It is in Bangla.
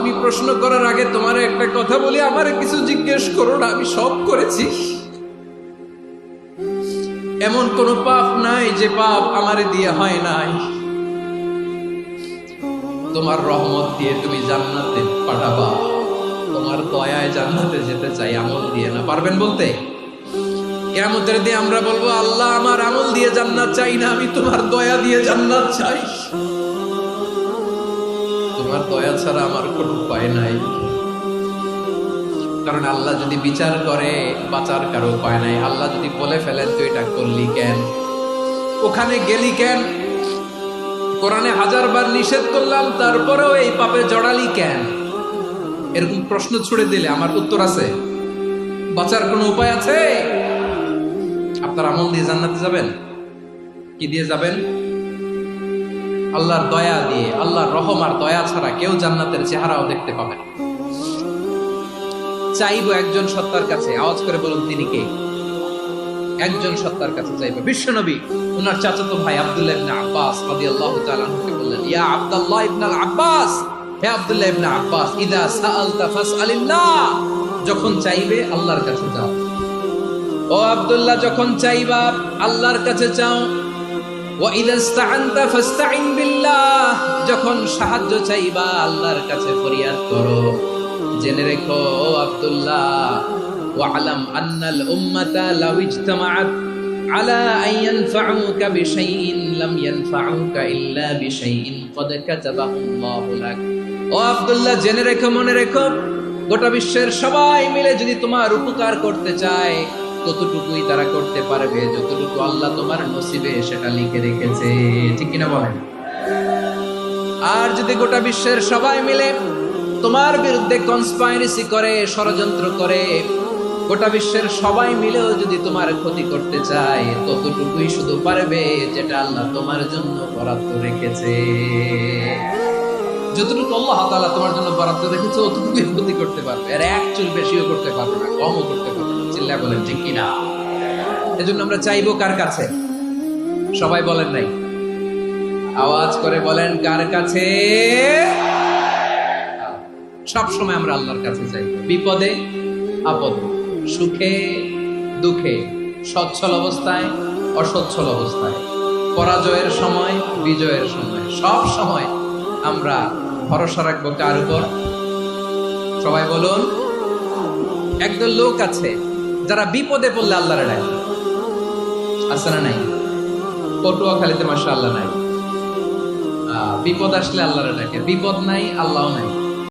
আমি প্রশ্ন করার আগে তোমার একটা কথা বলি, আমারে কিছু জিজ্ঞেস করো না, আমি সব করেছি। এমন কোন পাপ নাই যে পাপ আমারে দিয়ে হয় নাই। তোমার রহমত দিয়ে তুমি জান্নাতে পাঠাবা, তোমার দয়ায় জান্নাতে যেতে চাই, আমল দিয়ে না। পারবেন বলতে? কিয়ামতের দিন আমরা বলবো, আল্লাহ আমার আমল দিয়ে জান্নাত চাই না, আমি তোমার দয়া দিয়ে জান্নাত চাই। তোমার দয়া ছাড়া আমার কোনো উপায় নাই। কারণ আল্লাহ যদি বিচার করে বাঁচার কারো উপায় নাই। আল্লাহ যদি বলে ফেলেন তুই এটা করলি কেন, ওখানে গেলি কেন, কোরআনে 1000 বার নিষেধ করলাম তারপরেও এই পাপে জড়ালি কেন, এরকম প্রশ্ন ছুড়ে দিলে আমার উত্তর আছে? বাঁচার কোনো উপায় আছে? আপনার আমল দিয়ে জান্নাতে যাবেন? কি দিয়ে যাবেন? আল্লাহর দয়া দিয়ে। আল্লাহর রহম আর দয়া ছাড়া কেউ জান্নাতের চেহারাও দেখতে পাবে না। চাইবো একজন সত্তার কাছে, আওয়াজ করে বলুন তিনি কে? একজন সত্তার কাছে চাইবো। বিশ্বনবী ওনার চাচাতো ভাই আব্দুল্লাহ ইবনে আব্বাস রাদিয়াল্লাহু তাআলা আনহুকে বললেন, ইয়া আব্দুল্লাহ ইবনে আব্বাস, হে আব্দুল্লাহ ইবনে আব্বাস, ইদা সাআলতা ফাসআলিল্লাহ, যখন চাইবে আল্লাহর কাছে যাও। ও আব্দুল্লাহ, যখন চাইবা আল্লাহর কাছে চাও। ওয়া ইদা ইসতাআনতা ফাসতাইন বিল্লাহ, যখন সাহায্য চাইবা আল্লাহর কাছে ফরিয়াদ করো। জেনে রেখো ও আব্দুল্লাহ, ওয়া'লাম আন্নাল উম্মাতা লাউ ইজতামাআত আলা আন ইয়ানফাউকা বিশাইইন লাম ইয়ানফাউকা ইল্লা বিশাইইন ক্বাদ কাতাবাহু আল্লাহু লাক। ও আব্দুল্লাহ, জেনে রেখো, মনে রেখো, গোটা বিশ্বের সবাই মিলে যদি তোমার উপকার করতে চায় ততটুকুই তারা করতে পারবে যতটুকু আল্লাহ তোমার নসিবে সেটা লিখে রেখেছে। ঠিক কিনা বলেন? আর যদি গোটা বিশ্বের সবাই মিলে তোমার বিরুদ্ধে কনস্পাইরেসি করে, ষড়যন্ত্র করে, গোটা বিশ্বের সবাই মিলেও যদি তোমার ক্ষতি করতে চায় ততটুকুই শুধু পারবে যেটা আল্লাহ তোমার জন্য বরাদ্দ রেখেছে। যতটুকু আল্লাহ তাআলা তোমার জন্য বরাদ্দ রেখেছে ততটুকুই ক্ষতি করতে পারবে, আর এক চুল বেশিও করতে পারবে না, কমও করতে পারবে না। চিল্লায় বলেন ঠিক কিনা? এজন্য আমরা চাইবো কার কাছে? সবাই বলেন নাই, আওয়াজ করে বলেন কার কাছে? সব সময় আমরা আল্লাহর কাছে চাইবো, বিপদে আপদে, সুখে দুঃখে, সচ্ছল অবস্থায় অসচ্ছল অবস্থায়, পরাজয়ের সময় বিজয়ের সময়, সব সময় আমরা ভরসা রাখবো কার উপর? সবাই বলুন। একদল লোক আছে যারা বিপদে পড়লে আল্লাহরে ডাকে। আছে না নাই? পটুয়াখালীতে মাশাআল্লাহ নাই, বিপদ আসলে আল্লাহরে ডাকে। বিপদ নাই, আল্লাহও নাই।